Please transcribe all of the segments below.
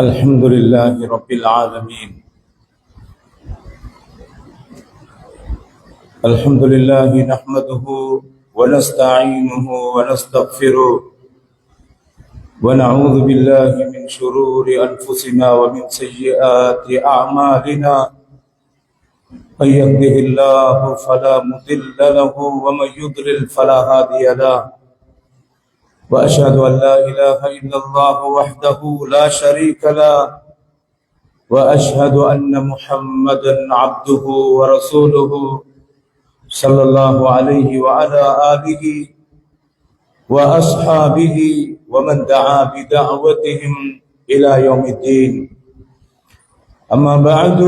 الحمد لله رب العالمين. الحمد لله نحمده ونستعينه ونستغفره ونعوذ بالله من شرور أنفسنا ومن سيئات أعمالنا. من يهده الله فلا مضل له ومن يضلل فلا هادي له. وأشهد أن لا إله إلا الله وحده لا شريك له وأشهد أن محمدا عبده ورسوله صلى الله عليه وعلى آله وأصحابه ومن دعا بدعوتهم إلى يوم الدين. أما بعد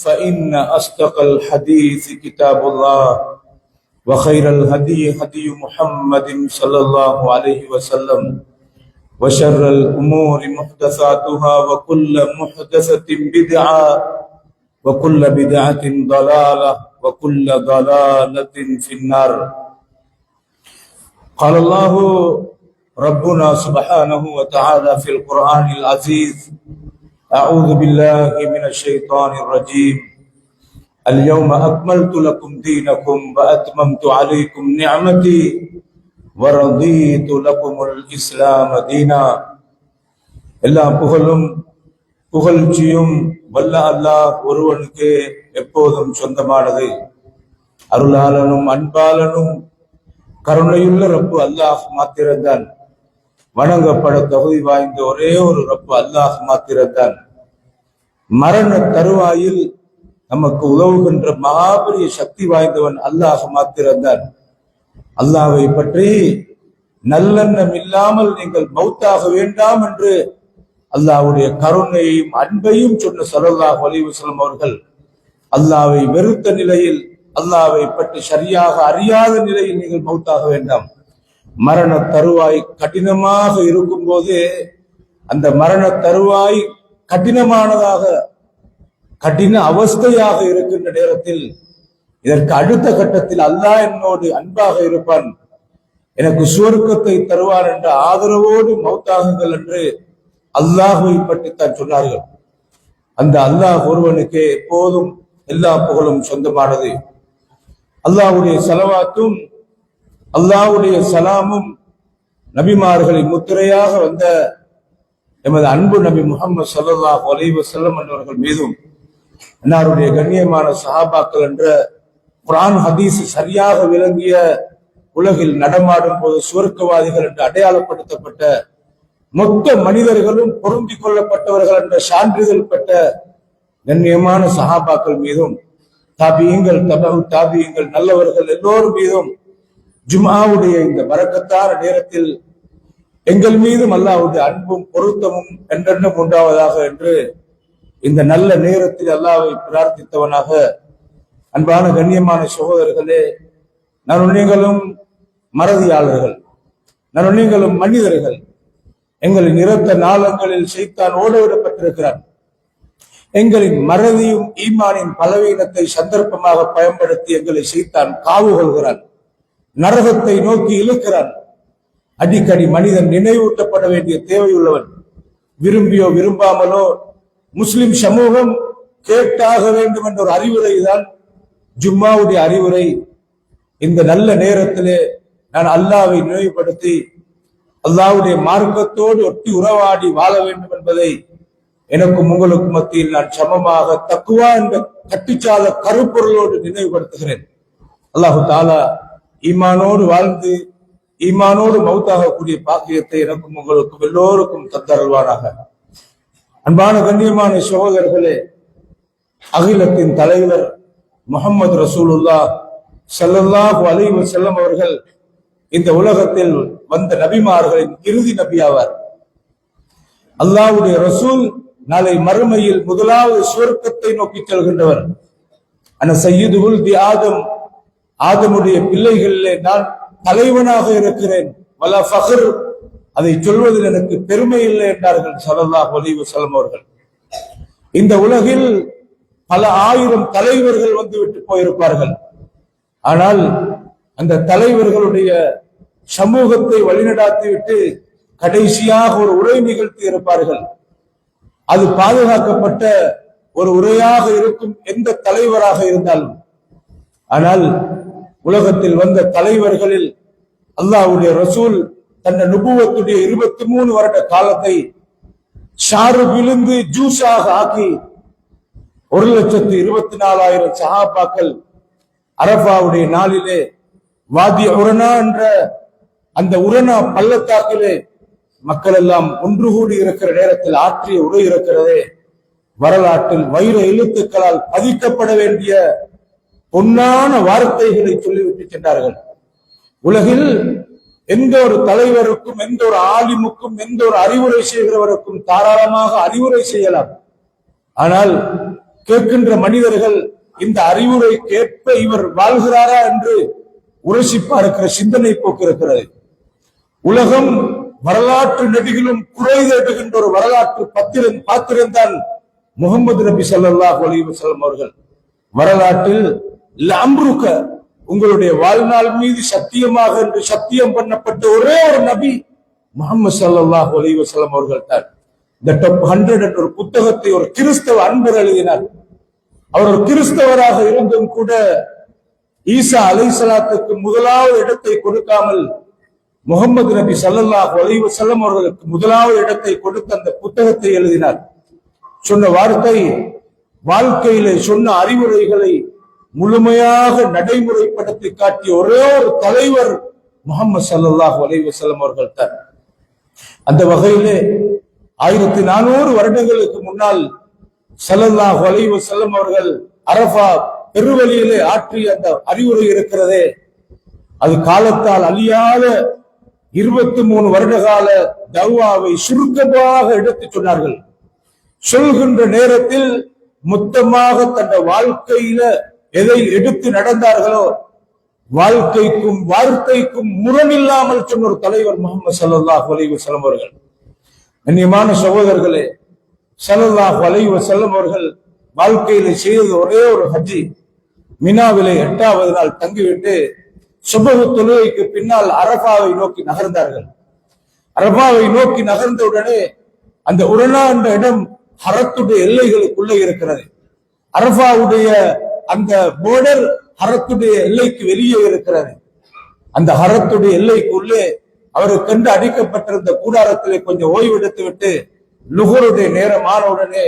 فإن أصدق الحديث كتاب الله وخير الهدي هدي محمد صلى الله عليه وسلم وشر الأمور محدثاتها وكل محدثة بدعة وكل بدعة ضلالة وكل ضلالة في النار. قال الله ربنا سبحانه وتعالى في القرآن العزيز: أعوذ بالله من الشيطان الرجيم. اليوم أكملت لكم دينكم وأتممت عليكم نعمتي ورضيت لكم الإسلام دينا. எல்லா புகழ்ச்சியும் வல்ல அல்லாஹ் ஒருவனுக்கு எப்போதும் சொந்தமானது. அருளாளனும் அன்பாளனும் கருணையுள்ள ரப்பு அல்லாஹ் மாத்திரம்தான். வணங்கப்பட தகுதி வாய்ந்த ஒரே ஒரு ரப்பு அல்லாஹ் மாத்திரம்தான். மரண தருவாயில் நமக்கு உதவுகின்ற மகாபெரிய சக்தி வாய்ந்தவன் அல்லாஹ் மாத்திரம்தான். அல்லாஹ்வை பற்றி நல்லெண்ணம் இல்லாமல் நீங்கள் மௌத்தாக வேண்டாம் என்று அல்லாஹ்வுடைய கருணையையும் அன்பையும் சொன்ன ஸல்லல்லாஹு அலைஹி வஸல்லம் அவர்கள் அல்லாஹ்வை வெறுத்த நிலையில், அல்லாஹ்வை பற்றி சரியாக அறியாத நிலையில் நீங்கள் மௌத்தாக வேண்டாம். மரண தருவாய் கடினமாக இருக்கும் போது அந்த மரண தருவாய் கடின அவஸ்தையாக இருக்கின்ற நேரத்தில் இதற்கு அடுத்த கட்டத்தில் அல்லாஹ் என்னோடு அன்பாக இருப்பான், எனக்கு சுவர்க்கத்தை தருவான் என்ற ஆதரவோடு மௌத்தாகுங்கள் என்று அல்லாஹ்வை பற்றித்தான் சொன்னார்கள். அந்த அல்லாஹ் ஒருவனுக்கு எப்போதும் எல்லா புகழும் சொந்தமானது. அல்லாஹ்வுடைய ஸலவாத்தும் அல்லாஹ்வுடைய சலாமும் நபிமார்களின் முத்திரையாக வந்த எமது அன்பு நபி முஹம்மது ஸல்லல்லாஹு அலைஹி வஸல்லம் அவர்கள் மீதும், அன்னாருடைய கண்ணியமான சஹாபாக்கள் என்ற குர்ஆன் ஹதீஸ் சரியாக விளங்கிய, உலகில் நடமாடும் போது சுவர்க்கவாதிகள் என்று அடையாளப்படுத்தப்பட்ட மொத்த மனிதர்களும் பொருந்திக் கொள்ளப்பட்டவர்கள் என்ற சான்றிதழ் பெற்ற கண்ணியமான சஹாபாக்கள் மீதும், தாபியீங்கள், தபஉ தாபியீங்கள், நல்லவர்கள் எல்லோரும் மீதும் ஜும்ஆவுடைய இந்த பரக்கத்தான நேரத்தில் எங்கள் மீதும் அல்லாஹ்வுடைய அன்பும் பொருத்தமும் என்றென்றும் உண்டாவதாக என்று இந்த நல்ல நேரத்தில் அல்லாஹ்வை பிரார்த்தித்தவனாக, அன்பான கண்ணியமான சகோதரர்களே, நான் நீங்களும் மறதியாளர்கள், நான் நீங்களும் மனிதர்கள். எங்களின் இரத்த நாளங்களில் ஷைத்தான் ஓடவிடப்பட்டிருக்கிறான். எங்களின் மறதியும் ஈமானின் பலவீனத்தை சந்தர்ப்பமாக பயன்படுத்தி எங்களை ஷைத்தான் காவு கொள்கிறான், நரகத்தை நோக்கி இழுக்கிறான். அடிக்கடி மனிதன் நினைவூட்டப்பட வேண்டிய தேவையுள்ளவன். விரும்பியோ விரும்பாமலோ முஸ்லிம் சமூகம் கேட்டாக வேண்டும் என்ற ஒரு அறிவுரை தான் ஜும்மாவுடைய அறிவுரை. இந்த நல்ல நேரத்திலே நான் அல்லாஹ்வை நினைவுபடுத்தி அல்லாஹ்வுடைய மார்க்கத்தோடு ஒட்டி உறவாடி வாழ வேண்டும் என்பதை எனக்கும் உங்களுக்கு மத்தியில் நான் சமமாக தக்குவா என்ற கட்டிச்சால கருப்பொருளோடு நினைவுபடுத்துகிறேன். அல்லாஹு தஆலா ஈமானோடு வாழ்ந்து ஈமானோடு மௌத்தாகக்கூடிய பாக்கியத்தை எனக்கும் உங்களுக்கும் எல்லோருக்கும் தந்தருள்வாராக. அன்பான கண்ணியமான சகோதரர்களே, அகிலத்தின் தலைவர் முஹம்மது ரசூலுல்லாஹ் ஸல்லல்லாஹு அலைஹி வஸல்லம் அவர்கள் இந்த உலகத்தில் வந்த நபிமார்களின் இறுதி நபி ஆவார். அல்லாஹ்வுடைய ரசூல் நாளை மறுமையில் முதலாவது சுவர்க்கத்தை நோக்கி செல்கின்றவர். அன சய்யிதுல் தி ஆதம், ஆதமுடைய பிள்ளைகளிலே நான் தலைவனாக இருக்கிறேன். வலா ஃபக்ர், அதை சொல்வதில் எனக்கு பெருமை இல்லை என்றார்கள் ஸல்லல்லாஹு அலைஹி வஸல்லம் அவர்கள். இந்த உலகில் பல ஆயிரம் தலைவர்கள் வந்துவிட்டு போயிருப்பார்கள். ஆனால் அந்த தலைவர்களுடைய சமூகத்தை வழிநடாத்திவிட்டு கடைசியாக ஒரு உரை நிகழ்த்தி இருப்பார்கள். அது பாதுகாக்கப்பட்ட ஒரு உரையாக இருக்கும் எந்த தலைவராக இருந்தாலும். ஆனால் உலகத்தில் வந்த தலைவர்களில் அல்லாஹ்வுடைய ரசூல் தன்னை நுபுவத்துடைய 23 வருட காலத்தை ஷாரு விழுந்து ஜூஸாக ஆக்கி 1,24,000 சஹாபாக்கள் அரபாவுடைய நாளிலே வாதி உரனா என்ற அந்த உரனா பள்ளத்தாக்கிலே மக்கள் எல்லாம் ஒன்று கூடி இருக்கிற நேரத்தில் ஆற்றிய உரை இருக்கிறதே, வரலாற்றில் வைர எழுத்துக்களால் பதிக்கப்பட வேண்டிய பொன்னான வார்த்தைகளை சொல்லிவிட்டு சென்றார்கள். உலகில் எந்த ஒரு தலைவருக்கும், எந்த ஒரு ஆலிமுக்கும், எந்த ஒரு அறிவுரை செய்கிறவருக்கும் தாராளமாக அறிவுரை செய்யலாம். ஆனால் கேட்கின்ற மனிதர்கள் இந்த அறிவுரை கேட்ப இவர் வாழ்கிறாரா என்று உரசி பார்க்கிற சிந்தனை போக்கு இருக்கிறது. உலகம் வரலாற்று நெடுகிலும் குறை தேடுகின்ற ஒரு வரலாற்று பாத்திரம்தான் முகமது நபி ஸல்லல்லாஹு அலைஹி வஸல்லம் அவர்கள். வரலாற்றில் லம்ருக உங்களுடைய வாழ்நாள் மீது சத்தியமாக என்று சத்தியம் பண்ணப்பட்ட ஒரே ஒரு நபி முஹம்மது ஸல்லல்லாஹு அலைஹி வஸல்லம் அவர்கள் தான். The Top 100 என்ற ஒரு புத்தகத்தை ஒரு கிறிஸ்தவ அன்பர் எழுதினார். அவர் ஒரு கிறிஸ்தவராக இருந்தும் கூட ஈசா அலைஹிஸ்ஸலாத்துக்கு முதலாவது இடத்தை கொடுக்காமல் முகமது நபி ஸல்லல்லாஹு அலைஹி வஸல்லம் அவர்களுக்கு முதலாவது இடத்தை கொடுத்து அந்த புத்தகத்தை எழுதினார். சொன்ன வார்த்தை, வாழ்க்கையிலே சொன்ன அறிவுரைகளை முழுமையாக நடைமுறைப்படுத்தி காட்டிய ஒரே ஒரு தலைவர் முஹம்மது ஸல்லல்லாஹு அலைஹி வஸல்லம் அவர்கள் தான். அந்த வகையிலே 1400 வருடங்களுக்கு முன்னால் ஸல்லல்லாஹு அலைஹி வஸல்லம் அவர்கள் அரஃபா பெருவழியிலே ஆற்றிய அந்த அறிவுரை இருக்கிறதே, அது காலத்தால் அழியாத 23 வருட கால தவ்வாவை சுருக்கமாக எடுத்துச் சொன்னார்கள். சொல்கின்ற நேரத்தில் மொத்தமாக தன் வாழ்க்கையில எதை எடுத்து நடந்தார்களோ வாழ்க்கைக்கும் வார்த்தைக்கும் முரணில்லாமல் சொன்ன ஒரு தலைவர் முஹம்மது ஸல்லல்லாஹு அலைஹி வஸல்லம் அவர்கள். கண்ணியமான சகோதரர்களே, ஸல்லல்லாஹு அலைஹி வஸல்லம் அவர்கள் வாழ்க்கையில செய்தது ஒரே ஒரு ஹஜ்ஜி. மினாவிலே 8வது நாள் தங்கிவிட்டு சுபஹ் தொழுகைக்கு பின்னால் அரபாவை நோக்கி நகர்ந்தார்கள். அரபாவை நோக்கி நகர்ந்தவுடனே அந்த உரனா என்ற இடம் ஹரத்துடைய எல்லைகளுக்குள்ளே இருக்கிறது. அரபாவுடைய அந்த போர்டர் ஹரத்துடைய எல்லைக்கு வெளியே இருக்கிறது. அந்த ஹரத்துடைய எல்லைக்குள்ளே அவருக்கு கண்டு அடிக்கப்பட்டிருந்த கூடாரத்திலே கொஞ்சம் ஓய்வெடுத்து விட்டு லுஹருடைய நேரம் ஆனவுடனே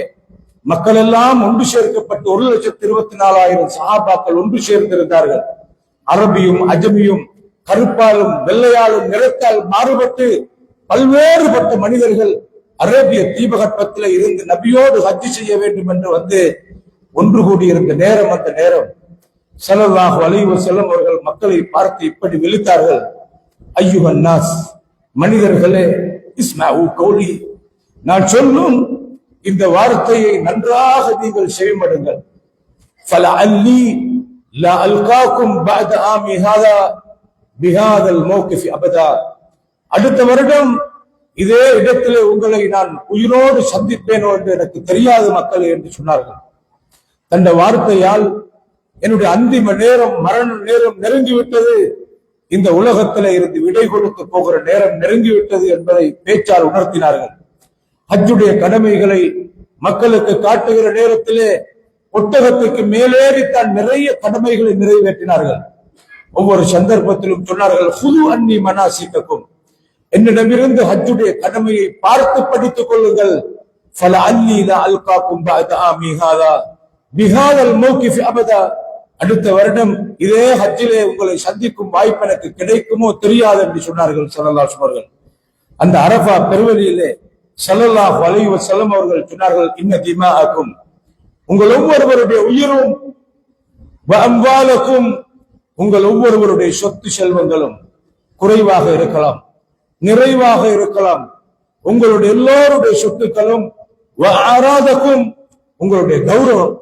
மக்கள் எல்லாம் ஒன்று சேர்க்கப்பட்டு 1,24,000 சஹாபாக்கள் ஒன்று சேர்ந்திருந்தார்கள். அரபியும் அஜமியும் கருப்பாலும் வெள்ளையாலும் நிறத்தால் மாறுபட்டு பல்வேறுபட்ட மனிதர்கள் அரேபிய தீபகற்பத்தில் இருந்து நபியோடு ஹஜ் செய்ய வேண்டும் என்று வந்து ஒன்று கூடியிருந்த நேரம். அந்த நேரம் ஸல்லல்லாஹு அலைஹி வஸல்லம் அவர்கள் மக்களை பார்த்து இப்படி விழித்தார்கள், ஐயுஹன் நாஸ், மனிதர்களே, இஸ்மஉ கௌலி, நான் சொல்லும் இந்த வார்த்தையை நன்றாக நீங்கள் செவிமடுங்கள். ஃபலஅல்லி லா அல்காக்கும் பஅத ஆமி ஹாதா பிஹாதல் மௌகிஃப் அபதா, அடுத்த வருடம் இதே இடத்திலே உங்களை நான் உயிரோடு சந்திப்பேனோ என்று எனக்கு தெரியாது மக்களே என்று சொன்னார்கள். தந்த வார்த்தையால் என்னுடைய அந்திம நேரம், மரண நேரம் நெருங்கிவிட்டது, இந்த உலகத்தில இருந்து விடை கொடுக்க போகிற நேரம் நெருங்கிவிட்டது என்பதை பேச்சால் உணர்த்தினார்கள். ஹஜ்ஜுடைய கடமைகளை மக்களுக்கு காட்டுகிற நேரத்திலே ஒட்டகத்துக்கு மேலேறித்தான் நிறைய கடமைகளை நிறைவேற்றினார்கள். ஒவ்வொரு சந்தர்ப்பத்திலும் சொன்னார்கள், ஹுது அன்னி மனாசிக்கக்கும், என்னிடமிருந்து ஹஜ்ஜுடைய கடமையை பார்த்து படித்துக் கொள்ளுங்கள். ஃபல அல்லி லா அல்காக்கும் பஅத ஆமி ஹாதா பிஹாதல் மௌகிஃப் அபதா, அடுத்த வருடம் இதே ஹஜ்ஜிலே உங்களை சந்திக்கும் வாய்ப்பு எனக்கு கிடைக்குமோ தெரியாது என்று சொன்னார்கள் ஸல்லல்லாஹு அலைஹி வஸல்லம். அந்த அரஃபா பெருவழியிலே ஸல்லல்லாஹு அலைஹி வஸல்லம் அவர்கள் சொன்னார்கள், இன்ன திமாஅக்கும், உங்கள் ஒவ்வொருவருடைய உயிரும், வ அம்வாலக்கும், உங்கள் ஒவ்வொருவருடைய சொத்து செல்வங்களும் குறைவாக இருக்கலாம், நிறைவாக இருக்கலாம், உங்களுடைய எல்லோருடைய சொத்துக்களும், வ ஆராதக்கும், உங்களுடைய கௌரவம்,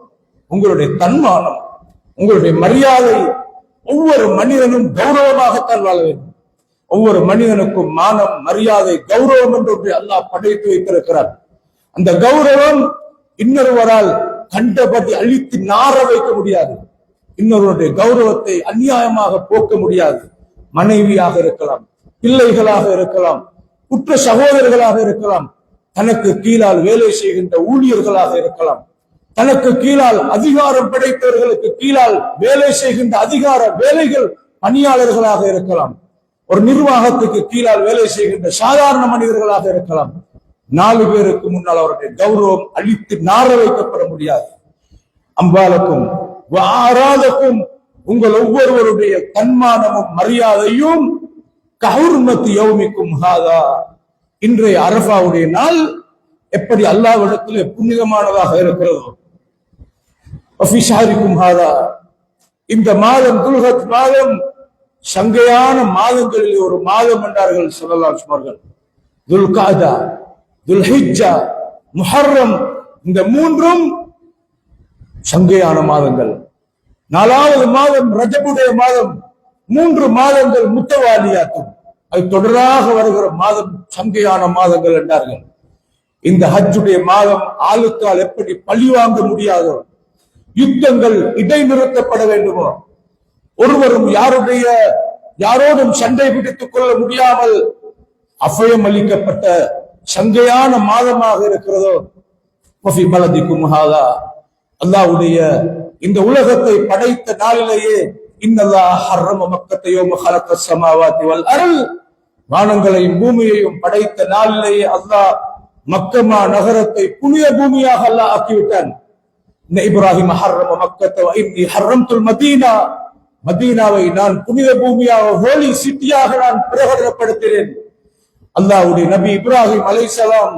உங்களுடைய தன்மானம், உங்களுடைய மரியாதை, ஒவ்வொரு மனிதனும் கௌரவமாகத்தான் வாழ வேண்டும். ஒவ்வொரு மனிதனுக்கும் மானம், மரியாதை, கௌரவம் என்று அல்லாஹ் படைத்து வைத்திருக்கிறார். அந்த கௌரவம் இன்னொருவரால் கண்டபடி அழித்து நார வைக்க முடியாது. இன்னொருவருடைய கௌரவத்தை அநியாயமாக போக்க முடியாது. மனைவியாக இருக்கலாம், பிள்ளைகளாக இருக்கலாம், உற்ற சகோதரர்களாக இருக்கலாம், தனக்கு கீழால் வேலை செய்கின்ற ஊழியர்களாக இருக்கலாம், தனக்கு கீழால் அதிகாரம் படைத்தவர்களுக்கு கீழால் வேலை செய்கின்ற அதிகார வேலைகள் பணியாளர்களாக இருக்கலாம், ஒரு நிர்வாகத்துக்கு கீழால் வேலை செய்கின்ற சாதாரண மனிதர்களாக இருக்கலாம். 4 பேருக்கு முன்னால் அவருடைய கௌரவம் அழித்து நார வைக்கப்பட முடியாது. அம்பாலக்கும் ஆராதக்கும் உங்கள் ஒவ்வொருவருடைய தன்மானமும் மரியாதையும் கஹுர்மத்தி யௌமிக்கும் ஹாதா, இன்றைய அரஃபாவுடைய நாள் எப்படி அல்லாஹ்விடத்திலே புனிதமானதாக இருக்கிறதோ, ஃபீ ஷஹரிக்கும் ஹாதா, இந்த மாதம் துல்ஹஜ் மாதம் சங்கையான மாதங்களில் ஒரு மாதம் என்றார்கள் ஸல்லல்லாஹு அலைஹி வஸல்லம். துல்காதா, துல்ஹிஜ்ஜா, முஹர்ரம், இந்த 3ம் சங்கையான மாதங்கள். 4வது மாதம் ரஜபுடைய மாதம். 3 மாதங்கள் முத்தவாலியாத்தும், அது தொடராக வருகிற மாதம் சங்கையான மாதங்கள் என்றார்கள். இந்த ஹஜ்ஜுடைய மாதம் ஆளுக்கால் எப்படி பழிவாங்க முடியாதோ, யுத்தங்கள் இடைநிறுத்தப்பட வேண்டுமோ, ஒருவரும் யாரோடும் சண்டை பிடித்துக் கொள்ள முடியாமல் அபயம் அளிக்கப்பட்ட சங்கையான மாதமாக இருக்கிறதோ, அல்லாஹ்வுடைய இந்த உலகத்தை படைத்த நாளிலேயே இன்னல்லாஹ் ஹர்ரம மக்கத்த யௌம ஹலக்கஸ் ஸமாவாதி வல் அர்ல், வானங்களையும் பூமியையும் படைத்த நாளிலேயே அல்லாஹ் மக்கமா நகரத்தை புனித பூமியாக அல்லாஹ் ஆக்கிவிட்டான். இப்ராஹிம் ஹர்ரம மக்கத்த வ இன்னி ஹர்ரம்துல் மதீனா, மதீனாவை நான் புனித பூமியாக, ஹோலி சிட்டியாக நான் பிரகடனப்படுத்தினேன். அல்லாஹ்வுடைய நபி இப்ராஹிம் அலைஹிஸ்ஸலாம்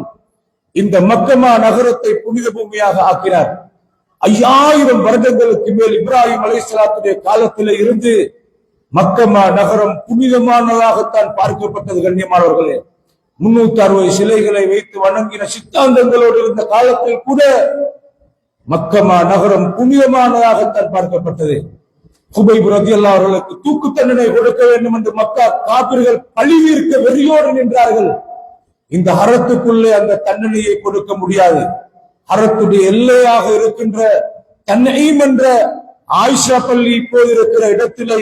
இந்த மக்கமா நகரத்தை புனித பூமியாக ஆக்கினார். 5000 வருடங்களுக்கு மேல் இப்ராஹிம் அலைஹிஸ்ஸலாத்துடைய காலத்திலே இருந்து மக்கமா நகரம் புனிதமானதாகத்தான் பார்க்கப்பட்டது. கண்ணியமானவர்களே, 360 சிலைகளை வைத்து வணங்கின சித்தாந்தங்களோடு இருந்த காலத்தில் கூட மக்கமா நகரம் புனிதமானதாகத்தான் பார்க்கப்பட்டது. குபைப் ரலியல்லாஹு அவர்களுக்கு தூக்கு தண்டனை கொடுக்க வேண்டும் என்று மக்கா காபிர்கள் பழி தீர்க்க வெறியோடு நின்றார்கள். இந்த ஹரத்துக்குள்ளே அந்த தண்டனையை கொடுக்க முடியாது. ஹரத்துடைய எல்லையாக இருக்கின்ற தன்னையும் என்ற ஆயிஷா பள்ளி இப்போது இருக்கிற இடத்திலே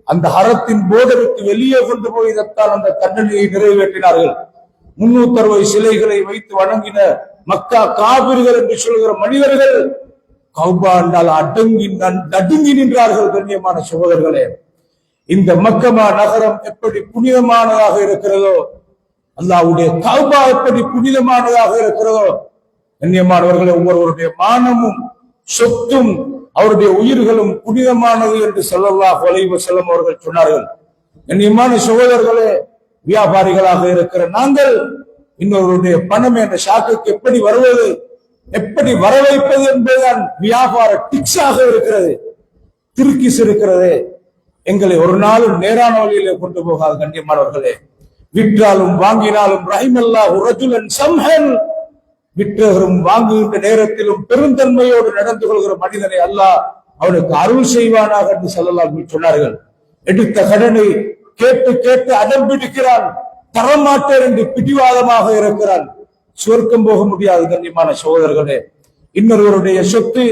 அந்த ஹரத்தின் போர்டருக்கு வெளியே கொண்டு போய்தான் அந்த தண்டனையை நிறைவேற்றினார்கள். 360 சிலைகளை வைத்து வணங்கின மக்கா காபிர்கள் என்று சொல்கிற மனிதர்கள் கௌபா என்றால் நடுங்கி நின்றார்கள். கண்ணியமான சகோதரர்களே, இந்த மக்கமா நகரம் எப்படி புனிதமானதாக இருக்கிறதோ, அல்லாஹ்வுடைய கௌபா எப்படி புனிதமானதாக இருக்கிறதோ, கண்ணியமானவர்களே, ஒவ்வொருவருடைய மானமும் சொத்தும் அவருடைய உயிர்களும் புனிதமானது என்று ஸல்லல்லாஹு அலைஹி வஸல்லம் அவர்கள் சொன்னார்கள். கண்ணியமான சகோதரர்களே, வியாபாரிகளாக இருக்கிற நாங்கள் இன்னொருடைய பணம் என்ற ஷாக்குக்கு எப்படி வருவது, எப்படி வர வைப்பது என்பதுதான் வியாபார டிக்ஸாக இருக்கிறது, திருக்கிஸ் இருக்கிறது. எங்களை ஒரு நாளும் நேரான வழியிலே கொண்டு போகாது. கண்ணியமானவர்களே, விற்றாலும் வாங்கினாலும் ரஹிமல்லாஹு ரஜுலன் சம்ஹன், விற்றவரும் வாங்குகின்ற நேரத்திலும் பெருந்தன்மையோடு நடந்து கொள்கிற மனிதனை அல்லாஹ் அவனுக்கு அருள் செய்வானாக என்று ஸல்லல்லாஹு அலைஹி வஸல்லம் சொன்னார்கள். எடுத்த கடனை கேட்டு கேட்டு அடம் பிடிக்கிறான், தரமாட்டேன் என்று பிடிவாதமாக இருக்கிறான், சொர்க்கம் போக முடியாது. கண்ணியமான சகோதரர்களே, இன்னொருவருடைய சொத்து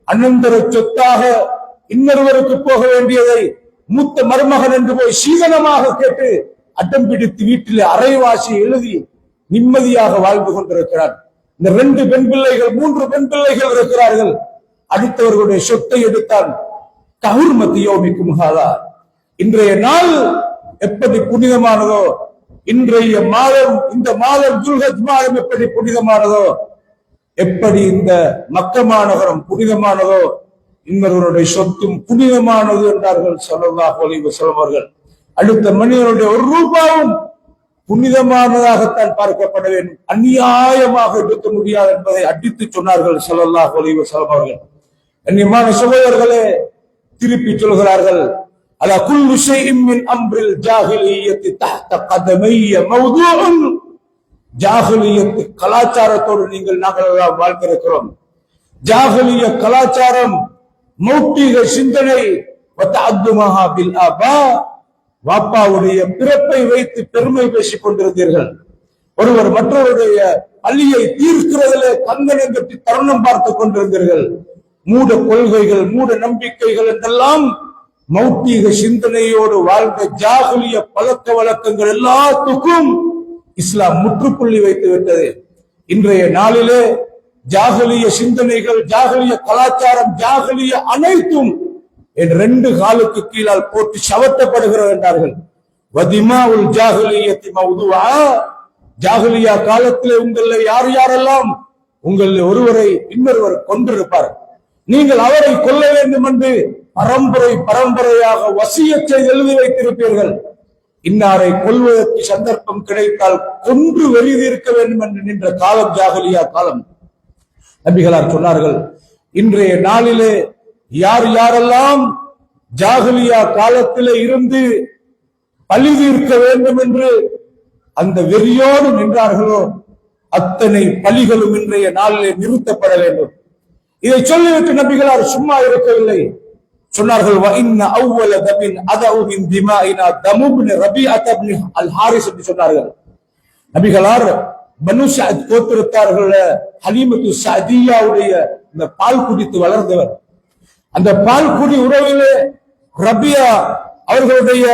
அனந்தர சொத்தாக இன்னொருவருக்கு போக வேண்டியதை மூத்த மருமகன் என்று போய் சீதனமாக கேட்டு அடம் பிடித்து வீட்டிலே அரைவாசி எழுதி நிம்மதியாக வாழ்ந்து கொண்டிருக்கிறான். இந்த 2 பெண் பிள்ளைகள் 3 பெண் பிள்ளைகள் இருக்கிறார்கள். அடுத்தவர்களுடைய சொத்தை எடுத்தான். கஹுர்மத்தி யௌமிக்கும் ஹாதா, இன்றைய நாள் எப்படி புனிதமானதோ, இன்றைய மாதம், இந்த மாதம் துல்ஹஜ் மாதம் எப்படி புனிதமானதோ, எப்படி இந்த மக்கமா நகரம் புனிதமானதோ, இன்னொருவருடைய சொத்தும் புனிதமானது என்றார்கள் ஸல்லல்லாஹு அலைஹி வஸல்லம் அவர்கள். அடுத்த மனிதனுடைய 1 ரூபாயும் புனிதமானதாகத்தான் பார்க்கப்பட வேண்டும், அநியாயமாக எடுக்க முடியாது என்பதை அடித்து சொன்னார்கள் ஸல்லல்லாஹு அலைஹி வஸல்லம் அவர்கள். கண்ணியமான சகோதரர்களே, திருப்பி சொல்கிறார்கள், அலா குல்லு ஷைஇன் மின் அம்ரில் ஜாஹிலிய்யத்தி தஹ்த கதமைய மவ்தூஉன், ஜாஹிலியத் கலாச்சாரத்தோடு நாங்கள் எல்லாம் வாழ்ந்திருக்கிறோம். ஜாஹிலிய கலாச்சாரம், மௌட்டிக சிந்தனை, வதஅத்துமஹா பில் ஆபா, வாப்பாவுடைய பிறப்பை வைத்து பெருமை பேசிக் கொண்டிருந்தீர்கள். ஒருவர் மற்றவருடைய பள்ளியை தீர்க்கிறதிலே கங்கணம் கட்டி தருணம் பார்த்துக் கொண்டிருந்தீர்கள். மூட கொள்கைகள், மூட நம்பிக்கைகள் என்றெல்லாம் மௌட்டிக சிந்தனையோடு வாழ்ந்த ஜாஹிலிய பழக்க வழக்கங்கள் எல்லாத்துக்கும் இஸ்லாம் முற்றுப்புள்ளி வைத்து விட்டது. இன்றைய நாளிலே ஜாகலிய சிந்தனைகள், ஜாகலிய கலாச்சாரம், ஜாகலிய அனைத்தும் என் 2 காலுக்கு கீழால் போட்டு சவட்டப்படுகிறது என்றார்கள். வதிமாவுல் ஜாகலியத்தி மவ்துஆ, ஜாகலியா காலத்திலே உங்களை யார் யாரெல்லாம் உங்கள் ஒருவரை இன்னொருவர் கொண்டிருப்பார், நீங்கள் அவரை கொல்ல வேண்டும் என்று பரம்பரையாக வசியத் செய்து எழுதி வைத்திருப்பீர்கள். இன்னாரை கொல்வதற்கு சந்தர்ப்பம் கிடைத்தால் கொன்று வெறிது இருக்க வேண்டும் என்று நின்ற காலம் ஜாகலியா காலம். நபிகளார் சொன்னார்கள், இன்றைய நாளிலே யார் யாரெல்லாம் ஜாகலியா காலத்திலே இருந்து பழி தீர்க்க வேண்டும் என்று அந்த வெறியோடு நின்றார்களோ அத்தனை பழிகளும் இன்றைய நாளிலே நிறுத்தப்பட வேண்டும். இதை சொல்லிவிட்டு நபிகளார் சும்மா இருக்கவில்லை. சொன்னார்கள், சொன்னார்கள் நபிகளார் பனு சஅத் கோத்திரத்தார்கள் ஹலீமத்து சஅதியாவுடைய இந்த பால் குடித்து வளர்ந்தவர். அந்த பால் குடி உறவிலே ரபியா அவர்களுடைய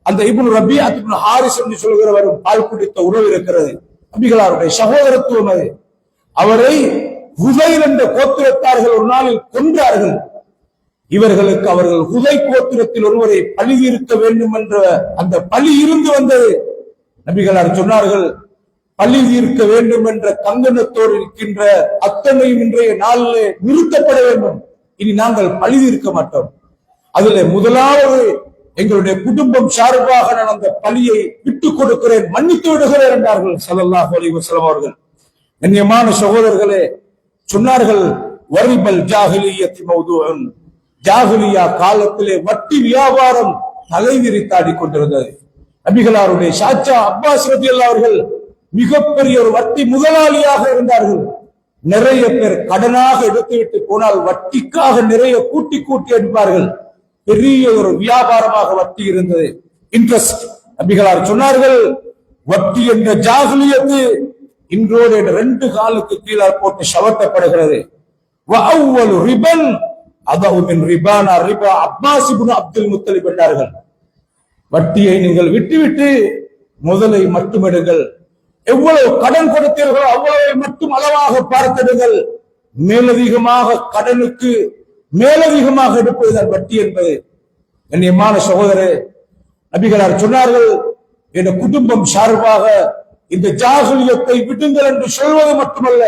அந்த இப்னு ரபியா இப்னு ஹாரிஸ் என்று சொல்கிறவர் பால் குடித்த உறவு இருக்கிறது. நபிகளாருடைய சகோதரத்துவம் அது. அவரை ஹுதைல் என்ற கோத்திரத்தார்கள் ஒரு நாளில் கொன்றார்கள். இவர்களுக்கு அவர்கள் ஹுதை கோத்திரத்தில் ஒருவரை பழி தீர்க்க வேண்டும் என்ற அந்த பழி இருந்து வந்தது. நபிகளார் சொன்னார்கள், பழி தீர்க்க வேண்டும் என்ற கங்கணத்தோடு இருக்கின்ற அத்தனையும் இன்றைய நாளிலே நிறுத்தப்பட வேண்டும். இனி நாங்கள் பழி தீர்க்க மாட்டோம். அதுல முதலாவது எங்களுடைய குடும்பம் சார்பாக நான் அந்த பழியை விட்டுக் கொடுக்கிறேன், மன்னித்து விடுகிறேன் என்றார்கள் ஸல்லல்லாஹு அலைஹி வஸல்லம் அவர்கள். கண்ணியமான சகோதரர்களே, சொன்னார்கள், வரிபல் ஜாஹிலிய்யத்தி மவ்துஉன், ஜாஹிலியா காலத்திலே வட்டி வியாபாரம் தலைவிரித்தாடி கொண்டிருந்தது. நபிகளாருடைய சாச்சா அப்பாஸ் ரலியல்லாஹு அவர்கள் மிகப்பெரிய ஒரு வட்டி முதலாளியாக இருந்தார்கள். நிறைய பேர் கடனாக எடுத்துவிட்டு போனால் வட்டிக்காக நிறைய கூட்டி எடுப்பார்கள். பெரிய ஒரு வியாபாரமாக வட்டி இருந்தது, இன்ட்ரெஸ்ட். நபிகளார் சொன்னார்கள், வட்டி என்ற ஜாஹிலியத்து இன்றோடு 2 காலுக்கு கீழால் போட்டு சவட்டப்படுகிறது. வஅவ்வலு ரிபன் அதவு மின் ரிபானா ரிபா அப்பாஸ் இப்னு அப்துல் முத்தலிப் என்றார்கள். வட்டியை நீங்கள் விட்டுவிட்டு முதலை மட்டும் எடுங்கள். எவ்வளவு கடன் கொடுத்தீர்களோ அவ்வளவை மட்டும் அளவாக பார்த்திடுங்கள். மேலதிகமாக கடனுக்கு மேலதிகமாக எடுப்பதுதான் வட்டி என்பது. கண்ணியமான சகோதரே, நபிகளார் சொன்னார்கள், என் குடும்பம் சார்பாக இந்த ஜாஹிலியத்தை விடுங்கள் என்று சொல்வது மட்டுமல்ல,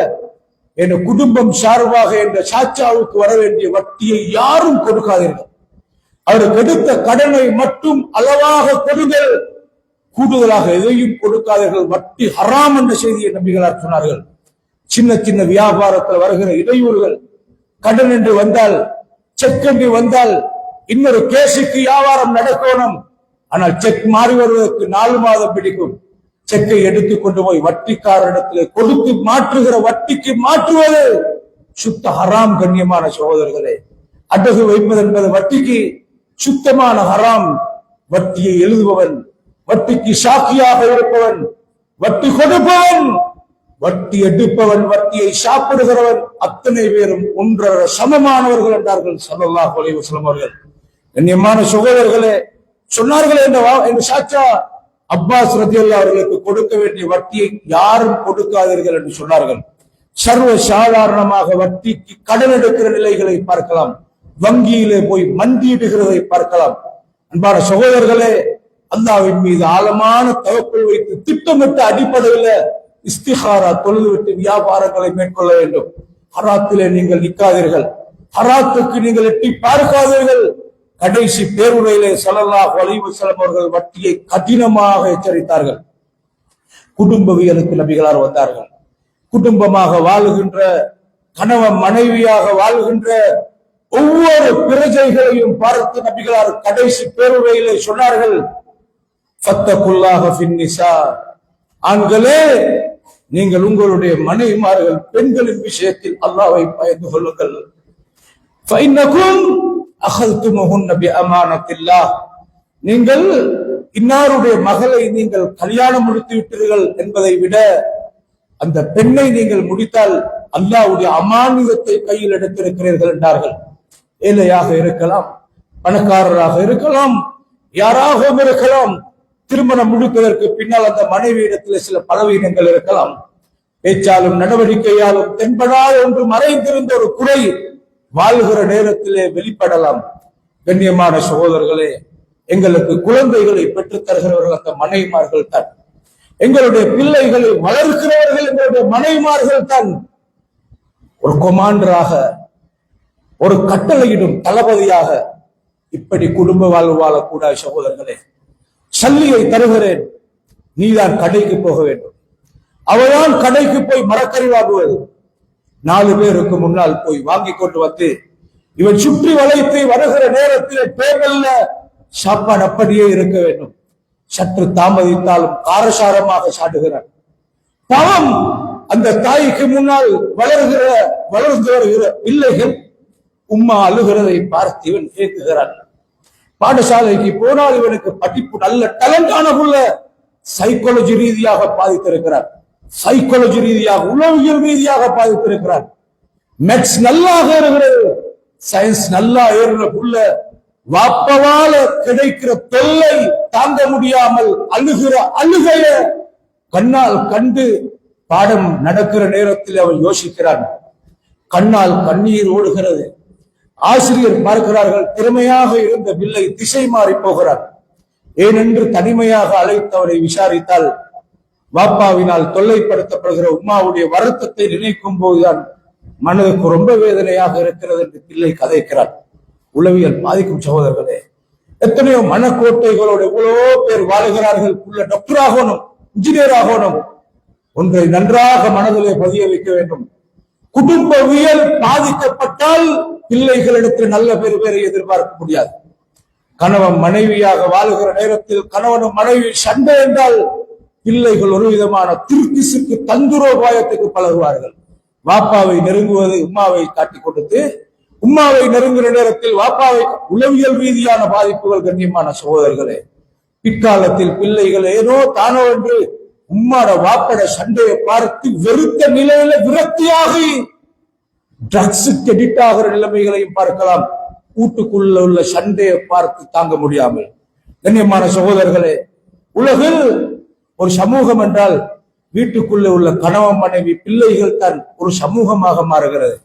என் குடும்பம் சார்பாக என்ற சாச்சாவுக்கு வர வேண்டிய வட்டியை யாரும் கொடுக்காதீர்கள். அவருக்கு எடுத்த கடனை மட்டும் அளவாக கொடுங்கள், கூடுதலாக எதையும் கொடுக்காதீர்கள். வட்டி ஹராம் என்ற செய்தியை நபிகளார் சொன்னார்கள். சின்ன சின்ன வியாபாரத்தில் வருகிற இடையூறுகள், கடன் என்று வந்தால், செக் என்று வந்தால், இன்னொரு கேஸுக்கு வியாபாரம் நடக்கணும். ஆனால் செக் மாறி வருவதற்கு 4 மாதம் பிடிக்கும். செக்கை எடுத்துக் கொண்டு போய் வட்டிக்காரரிடத்தில் கொடுத்து மாற்றுகிற வட்டிக்கு மாற்றுவது சுத்த ஹராம். கண்ணியமான சகோதரர்களே, அடகு வைப்பது என்பது வட்டிக்கு சுத்தமான ஹராம். வட்டியை எழுதுபவன், வட்டிக்கு சாக்கியாக இருப்பவன், வட்டி கொடுப்பவன், வட்டி எடுப்பவன், வட்டியை சாப்பிடுகிறவன், அத்தனை பேரும் ஒன்றரை சமமானவர்கள் என்றார்கள் ஸல்லல்லாஹு அலைஹி வஸல்லம் அவர்கள். கண்ணியமான சகோதரர்களே, சொன்னார்கள், என்ற சாச்சா அப்பாஸ் ரலியல்லாஹு அவர்களுக்கு கொடுக்க வேண்டிய வட்டியை யாரும் கொடுக்காதீர்கள் என்று சொன்னார்கள். சர்வ சாதாரணமாக வட்டிக்கு கடன் எடுக்கிற நிலைகளை பார்க்கலாம், வங்கியிலே போய் மண்டியிடுகிறதை பார்க்கலாம். அன்பான சகோதரர்களே, அல்லாஹ்வின் மீது ஆழமான தவக்குல் வைத்து திட்டமிட்ட அடிப்படையில் இஸ்திகாரா தொழுதுவிட்டு வியாபாரங்களை மேற்கொள்ள வேண்டும். ஹராத்திலே நீங்கள் நிற்காதீர்கள், ஹராத்துக்கு நீங்கள் எட்டி பார்க்காதீர்கள். கடைசி பேருரையிலே ஸல்லல்லாஹு அலைஹி வஸல்லம் அவர்கள் வட்டியை கடினமாக எச்சரித்தார்கள். குடும்பவியலுக்கு நபிகளார் வந்தார்கள். குடும்பமாக வாழுகின்ற, கணவன் மனைவியாக வாழுகின்ற ஒவ்வொரு பிரஜைகளையும் பார்த்து நபிகளார் கடைசி பேருரையிலே சொன்னார்கள், ஃபத்தகுல்லாஹ ஃபின்னிஸா, ஆண்களே நீங்கள் உங்களுடைய மனைவிமார்கள் பெண்களின் விஷயத்தில் அல்லாஹ்வை பயந்து கொள்ளுங்கள். ஃபஇன்னகும் அகல்துமுஹுன்ன பிஅமானத்தில்லாஹ், நீங்கள் இன்னாருடைய மகளை நீங்கள் கல்யாணம் முடித்து விட்டீர்கள் என்பதை விட அந்த பெண்ணை நீங்கள் முடித்தால் அல்லாஹ்வுடைய அமானிதத்தை கையில் எடுத்திருக்கிறீர்கள் என்றார்கள். ஏழையாக இருக்கலாம், பணக்காரராக இருக்கலாம், யாராகவும் இருக்கலாம். திருமணம் முடிப்பதற்கு பின்னால் அந்த மனைவி இடத்துல சில பலவீனங்கள் இருக்கலாம். பேச்சாலும் நடவடிக்கையாலும் தென்படாத ஒன்று மறைந்திருந்த ஒரு குறை வாழ்கிற நேரத்திலே வெளிப்படலாம். கண்ணியமான சகோதரர்களே, எங்களுக்கு குழந்தைகளை பெற்றுத் தருகிறவர்கள் அந்த மனைவிமார்கள் தான். எங்களுடைய பிள்ளைகளை வளர்க்கிறவர்கள் எங்களுடைய மனைவிமார்கள் தான். ஒரு கொமாண்டராக, ஒரு கட்டளையிடும் தளபதியாக இப்படி குடும்ப வாழ்வு வாழக்கூடாது. சகோதரர்களே, சல்லியை தருகிறேன், நீதான் கடைக்கு போக வேண்டும். அவதான் கடைக்கு போய் மரக்கறி வாங்குவது. 4 பேருக்கு முன்னால் போய் வாங்கி கொண்டு வந்து இவன் சுற்றி வளைத்து வருகிற நேரத்தில் டேபிள்ல சாப்பாடு அப்படியே இருக்க வேண்டும். சற்று தாமதித்தாலும் காரசாரமாக சாடுகிறான். பாவம், அந்த தாய்க்கு முன்னால் வளர்ந்து வருகிற பிள்ளைகள் உம்மா அழுகிறதை பார்த்து இவன் கேட்குகிறான். பாடசாலைக்கு போனால் இவனுக்கு படிப்பு நல்ல டேலண்டான புள்ள சைக்காலஜி ரீதியாக பாதித்திருக்கிறார். சைக்காலஜி ரீதியாக, உளவியல் ரீதியாக பாதித்திருக்கிறார். மேத்ஸ் நல்லாக இருக்கிறது, சயின்ஸ் நல்லா ஏறுற புள்ள வாப்பவால கிடைக்கிற தொல்லை தாங்க முடியாமல் அழுகிற அழுகைய கண்ணால் கண்டு பாடம் நடக்கிற நேரத்தில் அவன் யோசிக்கிறான். கண்ணால் கண்ணீர் ஓடுகிறது. ஆசிரியர் பார்க்கிறார்கள், திறமையாக இருந்த பிள்ளை திசை மாறி போகிறார். ஏனென்று தனிமையாக அழைத்தவரை விசாரித்தால் வாப்பாவினால் தொல்லைப்படுத்தப்படுகிற உம்மாவுடைய வருத்தத்தை நினைக்கும் போதுதான் மனதுக்கு ரொம்ப வேதனையாக இருக்கிறது என்று பிள்ளை கதைக்கிறார். உளவியல் பாதிக்கும் சகோதரர்களே, எத்தனையோ மனக்கோட்டைகளோடு எவ்வளவோ பேர் வாழுகிறார்கள். டாக்டர் ஆகணும், இன்ஜினியர் ஆகணும். ஒன்றை நன்றாக மனதிலே பதிய வைக்க வேண்டும். குடும்பவியல் பாதிக்கப்பட்டால் பிள்ளைகளிடத்தில் நல்ல பேரை எதிர்பார்க்க முடியாது. கணவன் மனைவியாக வாழுகிற நேரத்தில் கணவனும் மனைவி சண்டை என்றால் பிள்ளைகள் ஒரு விதமான திருக்கிசுக்கு தந்துரோபாயத்துக்கு பழகுவார்கள். வாப்பாவை நெருங்குவது உம்மாவை காட்டிக் கொடுத்து, உம்மாவை நெருங்குகிற நேரத்தில் வாப்பாவை உளவியல் ரீதியான பாதிப்புகள். கண்ணியமான சகோதரர்களே, பிற்காலத்தில் பிள்ளைகள் ஏனோ தானோ என்று உம்மாட வாப்பட சண்டையை பார்த்து வெறுத்த நிலையில விரக்தியாகி ட்ரக்ஸுக்கு எடிட் ஆகிற நிலைமைகளையும் பார்க்கலாம். வீட்டுக்குள்ள உள்ள சண்டையை பார்த்து தாங்க முடியாமல். கண்ணியமான சகோதரர்களே, உலகில் ஒரு சமூகம் என்றால் வீட்டுக்குள்ள உள்ள கணவன் மனைவி பிள்ளைகள் தான் ஒரு சமூகமாக மாறுகிறது.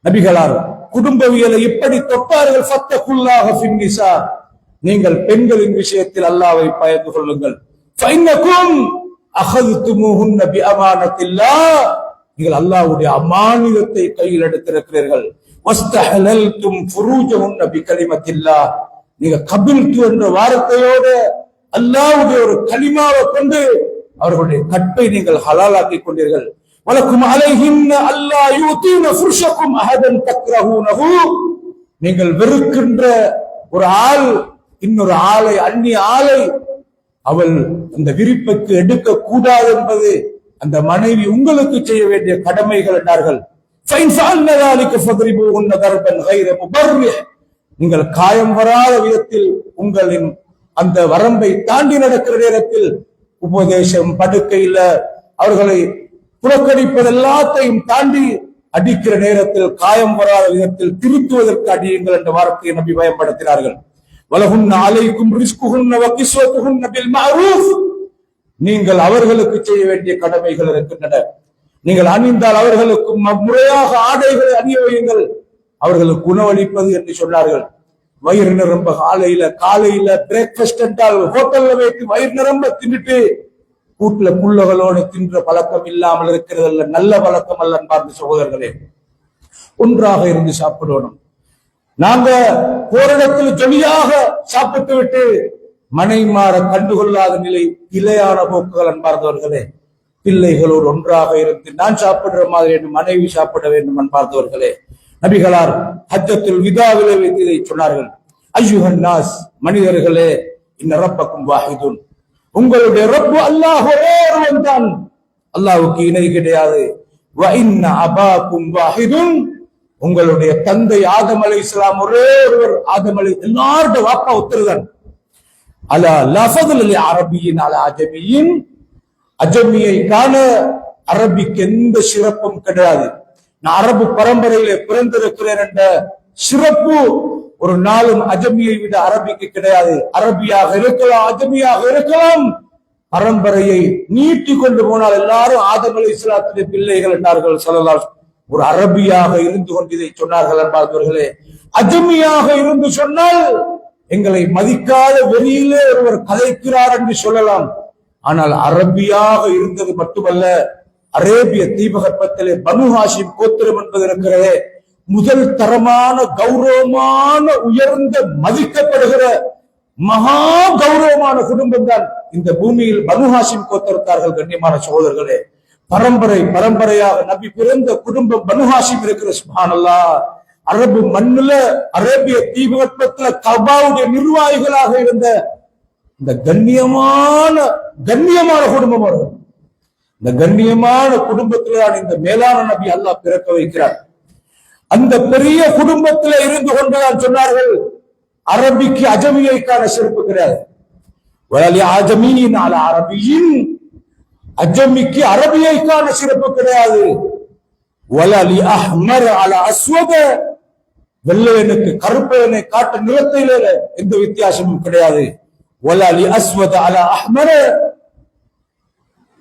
நபிகளார் குடும்பவியலை இப்படி தொட்டார்கள். ஃபத்தகுல்லாஹ ஃபின்னிஸா, நீங்கள் பெண்களின் விஷயத்தில் அல்லாஹ்வை பயந்து கொள்ளுங்கள். ஃபைன்னகும் அகதுதுமுஹுன்ன பிஅமானத்தில்லாஹ், நீங்கள் அல்லாஹ்வுடைய அமானிதத்தை கையில் எடுத்திருக்கிறீர்கள். வஸ்தஹலல்தும் ஃபுரூஜஹுன்ன பிகலிமத்தில்லாஹ், நீங்க கபில்து என்ற வார்த்தையோடு அல்லாஹ்வுடைய ஒரு கலிமாவை கொண்டு அவர்களுடைய கற்பை நீங்கள் ஹலாலாக்கி கொண்டீர்கள். வலக்கும் அலைஹின்ன அல்லா யூதீன ஃபுர்ஷக்கும் அஹதன் தக்ரஹூனஹு, நீங்கள் வெறுக்கின்ற ஒரு ஆள் இன்னொரு ஆளை, அந்நிய ஆளை அவள் அந்த விரிப்புக்கு எடுக்க கூடாது என்பது அந்த மனைவி உங்களுக்கு செய்ய வேண்டிய கடமைகள் என்றார்கள். நீங்கள் காயம் வராத விதத்தில் உங்களின் அந்த வரம்பை தாண்டி நடக்கிற நேரத்தில் உபதேசம், படுக்கையில அவர்களை புறக்கணிப்பது எல்லாத்தையும் தாண்டி அடிக்கிற நேரத்தில் காயம் வராத விதத்தில் திருத்துவதற்கு அடியுங்கள் என்ற வார்த்தையை நபி பயன்படுத்தினார்கள். வலகுன்ன அலைக்கும் ரிஸ்குகுன்ன வகிஸ்வத்துகுன்ன பில் மஅரூஃப், நீங்கள் அவர்களுக்கு செய்ய வேண்டிய கடமைகள் இருக்கின்றன. நீங்கள் அணிந்தால் அவர்களுக்கு முறையாக ஆடைகளை அணிய வையுங்கள், அவர்களுக்கு உணவளிப்பது என்று சொன்னார்கள். வயிறு நிரம்ப காலையில பிரேக்ஃபாஸ்ட் என்றால் ஹோட்டல்ல வைத்து வயிறு நிரம்ப தின்னுட்டு கூட்டுல புள்ளகளோடு தின்ற பழக்கம் இல்லாமல் இருக்கிறது அல்ல, நல்ல பழக்கம் அல்ல. பார்த்த சகோதரர்களே, ஒன்றாக இருந்து சாப்பிடணும். நாங்க போரிடத்தில் ஜொலியாக சாப்பிட்டு விட்டு மனைமாற கண்டுகொள்ளாத நிலை இலையான போக்குகள். அன்பார்ந்தவர்களே, பிள்ளைகளோடு ஒன்றாக இருந்து நான் சாப்பிடுற மாதிரி என்று மனைவி சாப்பிட வேண்டும். அன்பார்ந்தவர்களே, நபிகளார் ஹஜ்ஜத்துல் விதாவிலே வைத்து இதை சொன்னார்கள். அய்யுஹன் நாஸ், மனிதர்களே, இன்ன ரப்பக்கும் வாஹிதுன், உங்களுடைய ரப்பு அல்லாஹ் ஒரே ஒருவன் தான், அல்லாஹ்வுக்கு இணை கிடையாது. வ இன்ன அபாக்கும் வாஹிதுன், உங்களுடைய தந்தை ஆதம் அலைஹிஸ்ஸலாம் ஒரே ஒருவர். ஆதம் அலை எல்லாருடைய வாப்பா ஒருத்தர்தான். அலா லஃபதுல் அரபியின் அலா அஜமியின், அஜமியை காண அரபிக்கு எந்த சிறப்பும் கிடையாது. நான் அரபு பரம்பரையிலே பிறந்திருக்கிறேன் என்ற சிறப்பு ஒரு நாளும் அஜமியை விட அரபிக்கு கிடையாது. அரபியாக இருக்கலாம், அஜமியாக இருக்கலாம், பரம்பரையை நீட்டி கொண்டு போனால் எல்லாரும் ஆதம் அலைஹிஸ்ஸலாத்துடைய பிள்ளைகள் என்றார்கள் ஸல்லல்லாஹு. ஒரு அரபியாக இருந்து கொண்டு இதை சொன்னார்கள் அன்பார்ந்தவர்களே. அஜமியாக இருந்து சொன்னால் எங்களை மதிக்காத வெளியிலே ஒருவர் கதைக்கிறார் என்று சொல்லலாம். ஆனால் அரபியாக இருந்தது மட்டுமல்ல, அரேபிய தீபகற்பத்திலே பனு ஹாஷிம் கோத்திரம் என்பது இருக்கிறதே, முதல் தரமான கௌரவமான உயர்ந்த மதிக்கப்படுகிற மகா கௌரவமான குடும்பம் தான் இந்த பூமியில் பனு ஹாஷிம் கோத்திரத்தார்கள். கண்ணியமான சகோதரர்களே, பரம்பரையாக நபி பிறந்த குடும்பம் பனு ஹாஷிம் இருக்கிற. சுப்ஹானல்லாஹ். அரபு மண்ணுல அரேபிய தீபகற்பத்துல கபாவுடைய நிர்வாகிகளாக இருந்த இந்த கண்ணியமான குடும்பம் அவர்கள். இந்த கண்ணியமான குடும்பத்தில்தான் இந்த மேலான நபி அல்லாஹ் பிறக்க வைக்கிறார். அந்த பெரிய குடும்பத்தில் இருந்து கொண்டுதான் சொன்னார்கள், அரபிக்கு அஜமியைக்கான சிறப்பு கிடையாது. அஜமிக்கு அரபியைக்கான சிறப்பு கிடையாது. வெள்ளையனுக்கு கருப்பையனை காட்ட நிலத்தில எந்த வித்தியாசமும் கிடையாது.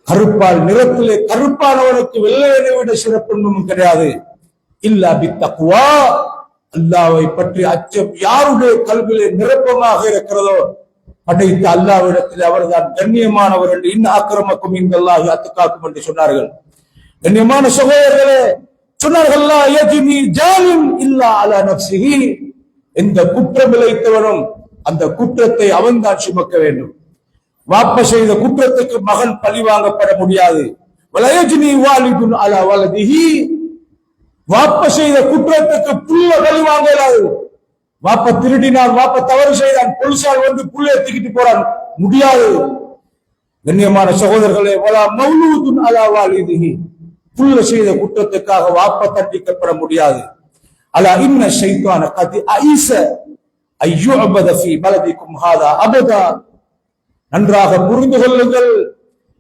கருப்பால் நிறத்திலே கருப்பானவனுக்கு வெள்ளையனை விட சிறப்பு ஒன்றும் கிடையாது. இல்லா பித்தக்வா, அல்லாஹ்வை பற்றி அச்சம் யாருடைய கல்வியிலே நிரப்பமாக இருக்கிறதோ படைத்த அல்லாஹ்விடத்தில் அவர்தான் கண்ணியமானவர் என்று இன்ன அக்ரமக்கும் இன்தல்லாஹி அத்காக்கும் என்று சொன்னார்கள். கண்ணியமான சகோதரர்களே, சொன்னார்கள் லா யஜ்னி ஜாலிம் இல்லா அலா நஃப்ஸிஹி, எந்த குற்றம் இழைத்தவனும் அந்த குற்றத்தை அவன்தான் சுமக்க வேண்டும். வாப்ப செய்த குற்றத்துக்கு மகன் பழி வாங்கப்பட முடியாது. வலா யஜ்னி வாலிதுன் அலா வலதிஹி, வாப்ப செய்த குற்றத்துக்கு புள்ள பழி வாங்க இயலாது. வாப்ப திருடினான், வாப்ப தவறு செய்தான், போலீசார் வந்து புள்ளைய தூக்கிட்டு போறான், முடியாது. கண்ணியமான சகோதரர்களே, வலா மௌலூதுன் அலா வாலிதிஹி, புள்ள செய்த குற்றத்துக்காக வாப்ப தண்டிக்கப்பட முடியாது. அலா இன்ன ஷைத்தான கத் ஐஸ அய்யுஅபத ஃபீ பலதிக்கும் ஹாதா அபதா, நன்றாக புரிந்து கொள்ளுங்கள்,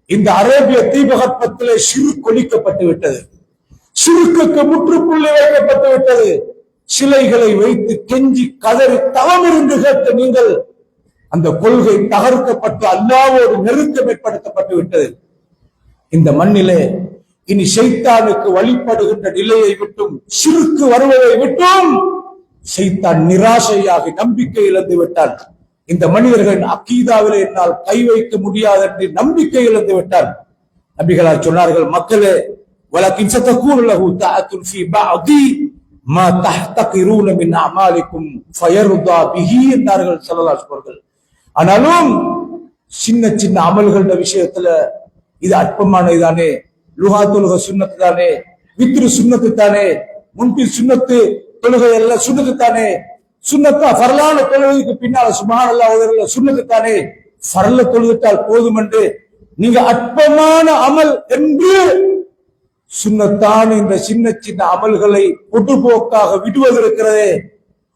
இந்த அரேபிய தீபகற்பத்திலே ஷிர்க் ஒழிக்கப்பட்டு விட்டது. ஷிர்க்குக்கு முற்றுப்புள்ளி வைக்கப்பட்டு விட்டது. சிலைகளை வைத்து கெஞ்சி கதறி தவம் இருந்து கேட்ட நீங்கள், அந்த கொள்கை தகர்க்கப்பட்டு அல்லாஹ்வோடு நெருக்கம் ஏற்படுத்தப்பட்டு விட்டது. இந்த மண்ணிலே இனி ஷைத்தானுக்கு வழிபடுகின்ற நிலையை விட்டும் ஷிர்க் வருவதை விட்டும் ஷைத்தான் நிராசையாகி நம்பிக்கை இழந்து விட்டான். இந்த மனிதர்களின் அக்கீதாவிலே என்னால் கை வைக்க முடியாது என்று நம்பிக்கை இழந்து விட்டான். நபிகளார் சொன்னார்கள், மக்களே, வலக்கின் சதகூன லஹு தஅத்துன் ஃபீ பஅதி மா தஹ்தகிரூன மின் அமாலிக்கும் ஃபயர்தா பிஹி என்றார்கள் ஸல்லல்லாஹு அலைஹி வஸல்லம். ஆனாலும் சின்ன சின்ன அமல்களோட விஷயத்துல இது அற்பமானது தானே, லுஹா தொழுக சுன்னத்து தானே, வித்ரு சுன்னத்து தானே, முன்பின் சுன்னத்து தொழுகை எல்லாம் சுன்னத்து தானே, சுன்னத்தா ஃபர்லான தொழுகைக்கு பின்னால சுப்ஹானல்லாஹ் ஓதுறதுல சுன்னத்து தானே, ஃபர்ல தொழுதுட்டால் போதும் என்று நீங்க அற்பமான அமல் என்று சுன்னத்தான இந்த சின்ன சின்ன அமல்களை பொதுபோக்காக விடுவது இருக்கிறதே,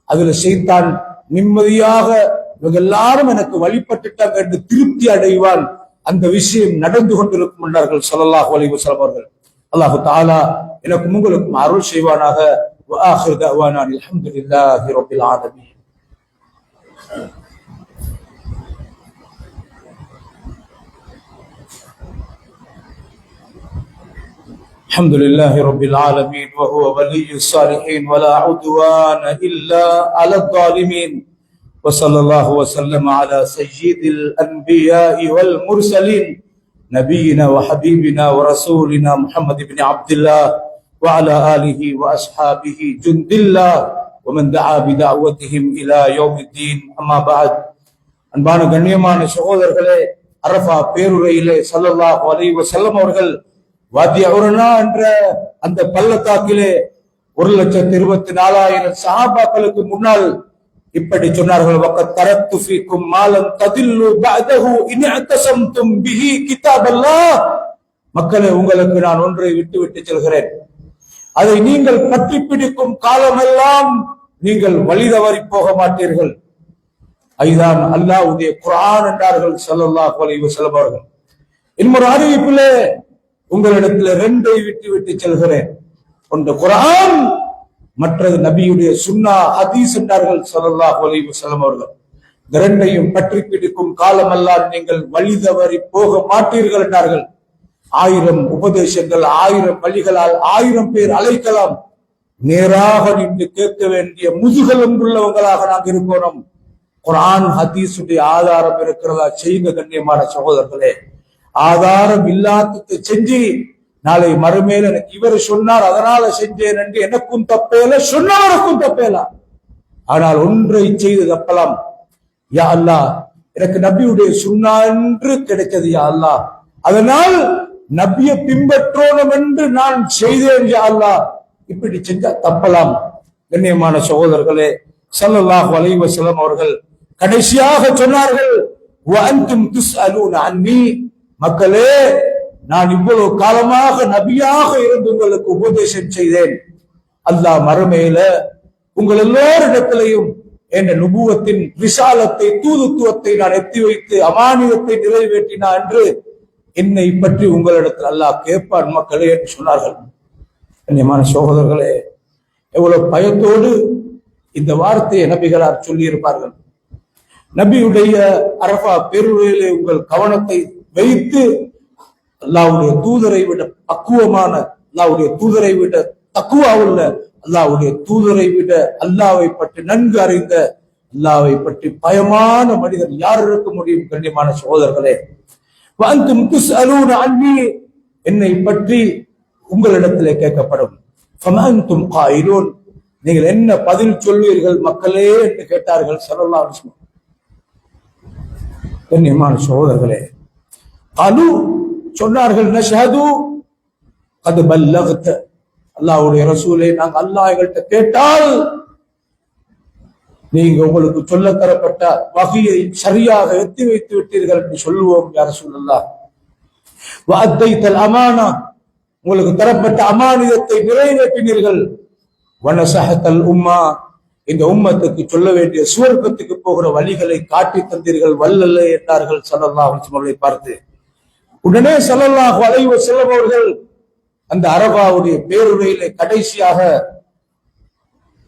அதுல ஷைத்தான் நிம்மதியாக இவங்க எல்லாரும் எனக்கு வழிபட்டுட்டாங்க என்று திருப்தி அடைவான். அந்த விஷயம் நடந்து கொண்டிருக்கும் என்றார்கள் ஸல்லல்லாஹு அலைஹி வஸல்லம் அவர்கள். அல்லாஹ் தஆலா எனக்கும் உங்களுக்கும் அருள் செய்வானாக. وآخر دعوانا الحمد لله رب العالمين. الحمد لله رب العالمين وهو ولي الصالحين ولا عدوان إلا على الظالمين وصلى الله وسلم على سيد الأنبياء والمرسلين نبينا وحبيبنا ورسولنا محمد بن عبد الله وعلى آله وأصحابه جند الله ومن دعا بدعوتهم إلى يوم الدين. أما بعد. அன்பான கண்ணியமான சகோதரர்களே, அரஃபா பேருரையிலே ஸல்லல்லாஹு அலைஹி வஸல்லம் அவர்கள் வாதி அவுரனா என்ற அந்த பள்ளத்தாக்கிலே 1,24,000 சஹாபாக்களுக்கு முன்னால் இப்படி சொன்னார்கள், வகத் தரத்து ஃபீக்கும் மா லம் ததில்லு பஅதஹு இன் அத்தஸம்தும் பிஹி கிதாபல்லாஹ். மக்களே, உங்களுக்கு நான் ஒன்றை விட்டு செல்கிறேன், அதை நீங்கள் பற்றி பிடிக்கும் காலமெல்லாம் நீங்கள் வழி தவறி போக மாட்டீர்கள். அதுதான் அல்லாஹ்வுடைய குர்ஆன் என்றார்கள் ஸல்லல்லாஹு அலைஹி வஸல்லம் அவர்கள். இன்னொரு அறிவிப்பிலே உங்களிடத்தில் 2ஐ விட்டு செல்கிறேன், ஒன்று குர்ஆன், மற்றது நபியுடைய சுன்னா ஹதீஸ் என்றார்கள் ஸல்லல்லாஹு அலைஹி வஸல்லம் அவர்கள். இரண்டையும் பற்றி பிடிக்கும் காலமெல்லாம் நீங்கள் வழி தவறி போக மாட்டீர்கள் என்றார்கள். 1000 உபதேசங்கள் 1000 வழிகளால் 1000 பேர் அழைக்கலாம், நேராக நின்று கேட்க வேண்டிய முதுகலம் உள்ளவங்களாக நாங்கள் இருக்கணும். குர்ஆன் ஹதீஸுடைய ஆதாரம் இருக்கிறதா? செய்த கண்ணியமான சகோதரர்களே, ஆதாரம் இல்லாததை செஞ்சு நாளை மறுமையில எனக்கு இவர் சொன்னார் அதனால செஞ்சேன் என்று எனக்கும் தப்பேல, சொன்னவருக்கும் தப்பேல. ஆனால் ஒன்றை செய்து தப்பலாம். யா அல்லாஹ், எனக்கு நபியுடைய சுன்னா என்று கிடைத்தது யா அல்லாஹ், அதனால் நபியை பின்பற்றோம் என்று நான் செய்தேன் யா அல்லாஹ், இப்படி செஞ்சா தப்பலாம். கண்ணியமான சகோதரர்களே, ஸல்லல்லாஹு அலைஹி வஸல்லம் அவர்கள் கடைசியாக சொன்னார்கள், வஅன்தும் துஸ்அலூன அன்னி, மக்களே நான் இவ்வளவு காலமாக நபியாக இருந்து உங்களுக்கு உபதேசம் செய்தேன். அல்லாஹ் மறுமையில உங்கள் எல்லோரிடத்திலையும் என்ற நுபுவத்தின் விசாலத்தை தூதுத்துவத்தை நான் எத்தி வைத்து அமானியத்தை நிறைவேற்றினா என்று என்னை பற்றி உங்களிடத்தில் அல்லாஹ் கேட்பான் மக்களே என்று சொன்னார்கள். கண்ணியமான சகோதரர்களே, எவ்வளவு பயத்தோடு இந்த வார்த்தையை நபிகளார் சொல்லி இருப்பார்கள். நபியுடைய அரஃபா பெருவிலே உங்கள் கவனத்தை வைத்து அல்லாஹ்வுடைய தூதரை விட பக்குவமான, அல்லாஹ்வுடைய தூதரை விட தக்குவா உள்ள, அல்லாஹ்வுடைய தூதரை விட அல்லாஹ்வை பற்றி நன்கு அறிந்த, அல்லாஹ்வை பற்றி பயமான மனிதர் யார் இருக்க முடியும்? கண்ணியமான சகோதரர்களே, வஅன்தும் துஸ்அலூன அன்னி, என்னை பற்றி உங்களிடத்திலே கேட்கப்படும். ஃபமன்தும் காயிலூன், நீங்கள் என்ன பதில் சொல்வீர்கள் மக்களே என்று கேட்டார்கள் ஸல்லல்லாஹு அலைஹி வஸல்லம். கண்ணியமான சகோதரர்களே, காலு சொன்னார்கள், நஷ்ஹது கத் பல்லக்த, அல்லாஹ்வுடைய ரசூலே, நாங்க அல்லாஹ் எங்கள்கிட்ட கேட்டால் நீங்க உங்களுக்கு சொல்ல தரப்பட்ட வகையை சரியாக எத்தி வைத்து விட்டீர்கள் என்று சொல்லுவோம் யா ரசூலல்லாஹ். வஅத்தைத்தல் அமானா, உங்களுக்கு தரப்பட்ட அமானிதத்தை நிறைவேற்றினீர்கள். வனஸஹத்தல் உம்மா, இந்த உம்மத்துக்கு சொல்ல வேண்டிய சுவர்க்கத்துக்கு போகிற வழிகளை காட்டி தந்தீர்கள் வல்லல்ல என்றார்கள் ஸல்லல்லாஹு அலைஹி வஸல்லம் பார்த்து. உடனே ஸல்லல்லாஹு அலைஹி வஸல்லம் அவர்கள் அந்த அரபாவுடைய பேருரையிலே கடைசியாக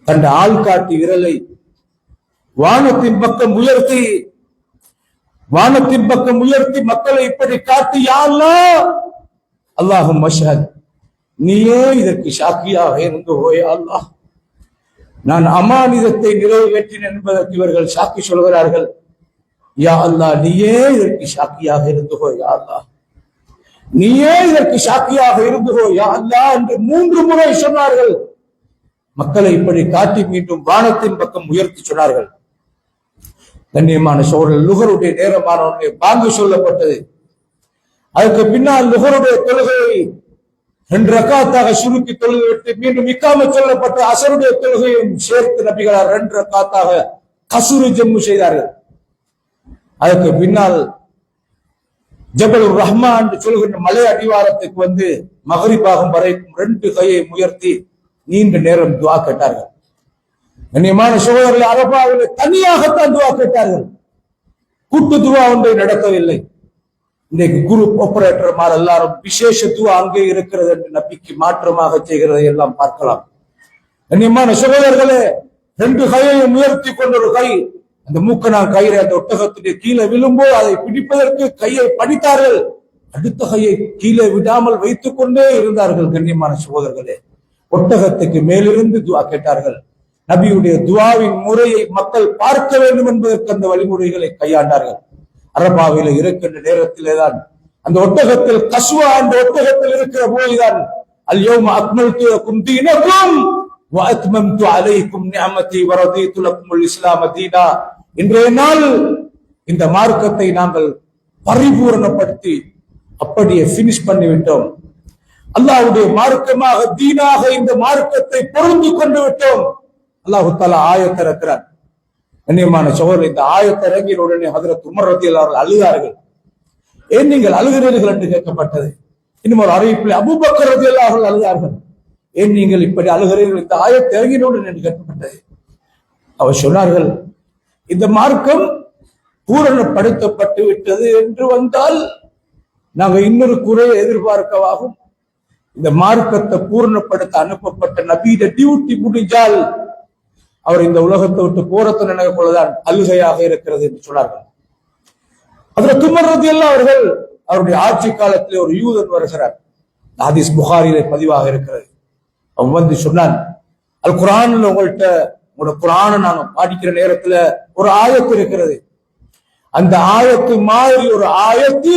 தன் ஆள்காட்டி விரலை வானத்தின் பக்கம் உயர்த்தி மக்களை இப்படி காட்டி, யா அல்லாஹ், அல்லாஹும்ம ஷஹத், நீயே இதற்கு சாக்கியாக இருந்து யா அல்லாஹ், நான் அமானிதத்தை நிறைவேற்றினேன் என்பதற்கு இவர்கள் சாக்கி சொல்கிறார்கள். யா அல்லாஹ், நீயே இதற்கு சாக்கியாக இருந்து யா அல்லாஹ், நீயே இதற்கு சாக்கியாக இருந்து யா அல்லாஹ் என்று 3 முறை சொன்னார்கள். மக்களை இப்படி காட்டி மீண்டும் வானத்தின் பக்கம் உயர்த்தி சொன்னார்கள். கண்ணியமான சோழர்கள், லுகருடைய நேரமான பாங்கு சொல்லப்பட்டது. அதுக்கு பின்னால் லுகருடைய தொழுகையை 2 ரக்காத்தாக சுருக்கி தொழுதுவிட்டு மீண்டும் இக்காமத் சொல்லப்பட்ட அசருடைய தொழுகையும் சேர்த்து நபிகளார் 2 ரக்காத்தாக கசுரு ஜம்மு செய்தார்கள். அதுக்கு பின்னால் ஜபல் ரஹ்மான் என்று சொல்கின்ற மலை அடிவாரத்துக்கு வந்து மகரிபாகும் வரைக்கும் 2 கையை உயர்த்தி நீண்ட நேரம் துஆ கேட்டார்கள். கண்ணியமான சகோதரர்கள், அரபாவிலே தனியாகத்தான் துஆ கேட்டார்கள், கூட்டு துஆ ஒன்றை நடக்கவில்லை. இன்றைக்கு குரூப் ஆபரேட்டர் மாதிரி எல்லாரும் விசேஷ துஆ அங்கே இருக்கிறது என்று நபிக்கு மாற்றமாக செய்கிறதை எல்லாம் பார்க்கலாம். கண்ணியமான சகோதரர்களே, 2 கையையும் உயர்த்தி கொண்ட ஒரு கை அந்த மூக்கனார் கயிறை அந்த ஒட்டகத்துடைய கீழே விழும்போது அதை பிடிப்பதற்கு கையை படித்தார்கள். அடுத்த கையை கீழே விடாமல் வைத்துக் கொண்டே இருந்தார்கள். கண்ணியமான சகோதரர்களே, ஒட்டகத்துக்கு மேலிருந்து துஆ கேட்டார்கள். நபியுடைய துஆவின் முறையை மக்கள் பார்க்க வேண்டும் என்பதற்கு அந்த வழிமுறைகளை கையாண்டார்கள். அரபாவில இருக்கின்ற நேரத்திலேதான் அந்த ஒட்டகத்தில் கஸ்வா என்ற ஒட்டகத்தில் இருக்கிற போதுதான் அல் யௌம அக்மல்து லக்கும் தீனக்கும் வ அத்மம்து அலைக்கும் நிஅமதி வ ரதீது லக்குமுல் இஸ்லாம தீனா, இன்றைய நாள் இந்த மார்க்கத்தை நாங்கள் பரிபூரணப்படுத்தி அப்படியே பினிஷ் பண்ணிவிட்டோம். அல்லாஹ்வுடைய மார்க்கமாக தீனாக இந்த மார்க்கத்தை பொருந்தி கொண்டு விட்டோம். அல்லாஹ் தஆலா ஆயத்தை இறக்கிறார். கண்ணியமான சகோதரர், இந்த ஆயத்தை இறங்கிய உடனே ஹஜ்ரத் உமர் ரலியல்லாஹு அன்ஹு அழுதார்கள். ஏன் நீங்கள் அழுகிறீர்கள் என்று கேட்கப்பட்டது. இன்னும் ஒரு அறிவிப்பில் அபூபக்கர் ரலியல்லாஹு அன்ஹு அழுதார்கள். ஏன் நீங்கள் இப்படி அழுகிறீர்கள் இந்த ஆயத்தை இறங்கிய உடனே என்று கேட்கப்பட்டது. அவர் சொன்னார்கள், இந்த மார்க்கம் பூரணப்படுத்தப்பட்டு விட்டது என்று வந்தால் நாங்கள் இன்னொரு குறையை எதிர்பார்க்கவாகும். இந்த மார்க்கத்தை பூரணப்படுத்த அனுப்பப்பட்ட நபியிட டியூட்டி முடிஞ்சால் அவர் இந்த உலகத்தை விட்டு போறத்தை நினைக்கொள்ளதான் அழுகையாக இருக்கிறது என்று சொன்னார்கள். அதுல உமர் ரலியல்லாஹு அவர்கள் அவருடைய ஆட்சி காலத்திலே ஒரு யூதன் வருகிறார். ஹதீஸ் புகாரிலே பதிவாக இருக்கிறது. அவன் வந்து சொன்னான், அல் குர்ஆன்ல உங்களோட குர்ஆனை நாங்க படிக்கிற நேரத்துல ஒரு ஆயத்து இருக்கிறது, அந்த ஆயத்து மாதிரி ஒரு ஆயத்து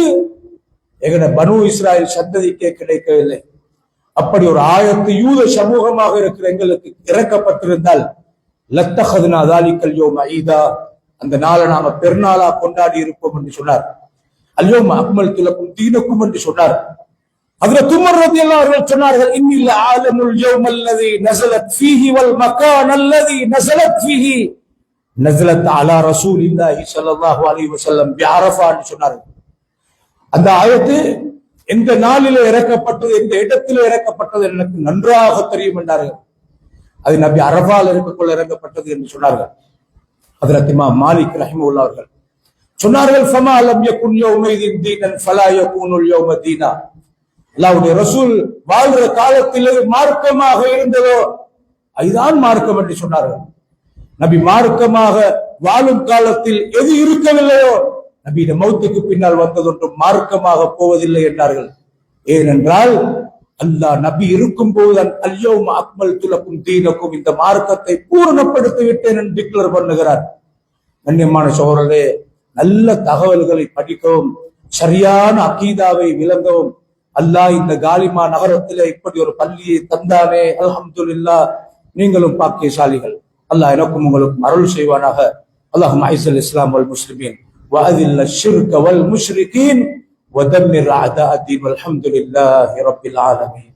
எங்கட பனு இஸ்ராயல் சந்ததிக்கே கிடைக்கவில்லை. அப்படி ஒரு ஆயத்து யூத சமூகமாக இருக்கிற எங்களுக்கு இறக்கப்பட்டிருந்தால் லத்தஹதுனா தாலிகல் யௌம ஈதா, அந்த நாளை நாம பெருநாளா கொண்டாடி இருப்போம் என்று சொன்னார். அல்யௌம அக்மல்து லக்கும் தீனக்கும் என்று சொன்னார். ஹஜ்ரத் உமர் ரலியல்லாஹு அவர்கள் சொன்னார்கள், இன்னில் ஆலமுல் யௌமல்லதி நஸலத் ஃபீஹி வல் மகான் அல்லதி நஸலத் ஃபீஹி நஸலத் அலா ரசூலில்லாஹி ஸல்லல்லாஹு அலைஹி வஸல்லம் பிஅரஃபா என்று சொன்னார்கள். அந்த ஆயத்து எந்த நாளிலே இறக்கப்பட்டது, எந்த இடத்திலே இறக்கப்பட்டது எனக்கு நன்றாக தெரியும் என்றார்கள். அது நபி அரஃபால் இருக்கக்குள்ள இறக்கப்பட்டது என்று சொன்னார்கள். ஹஜ்ரத் இமாம் மாலிக் ரஹிமஹுல்லாஹ் அவர்கள் சொன்னார்கள், ஃபமா லம் யகுன் யௌமைதின் தீனன் ஃபலா யகூனுல் யௌம தீனா. அல்லாஹ்வுடைய ரசூல் வாழ்ற காலத்தில் மார்க்கமாக இருந்ததோ அதுதான் மார்க்கம் என்று சொன்னார்கள். நபி மார்க்கமாக வாழும் காலத்தில் எது இருக்கவில்லையோ நபியிட மௌத்துக்கு பின்னால் வந்ததொன்றும் மார்க்கமாக போவதில்லை என்றார்கள். ஏனென்றால் அல்லாஹ் நபி இருக்கும் போதுதான் அல்யௌம அக்மல்து லக்கும் தீனக்கும், இந்த மார்க்கத்தை பூரணப்படுத்தி விட்டேன் என்று டிக்ளேர் பண்ணுகிறார். கண்ணியமான சகோதரர்களே, நல்ல தகவல்களை படிக்கவும் சரியான அகீதாவை விளங்கவும் அல்லாஹ் இந்த காலிமா நகரத்திலே இப்படி ஒரு பள்ளியை தந்தானே, அல்ஹம்துலில்லாஹ். நீங்களும் பாக்கியசாலிகள். அல்லாஹ் எனக்கும் உங்களுக்கும் அருள் செய்வானாக. அல்லாஹும்ம அஇஸ்ஸல் இஸ்லாம் வல் முஸ்லிமீன் وأذل الشرك والمشركين ودمر أعداء الدين والحمد لله رب العالمين.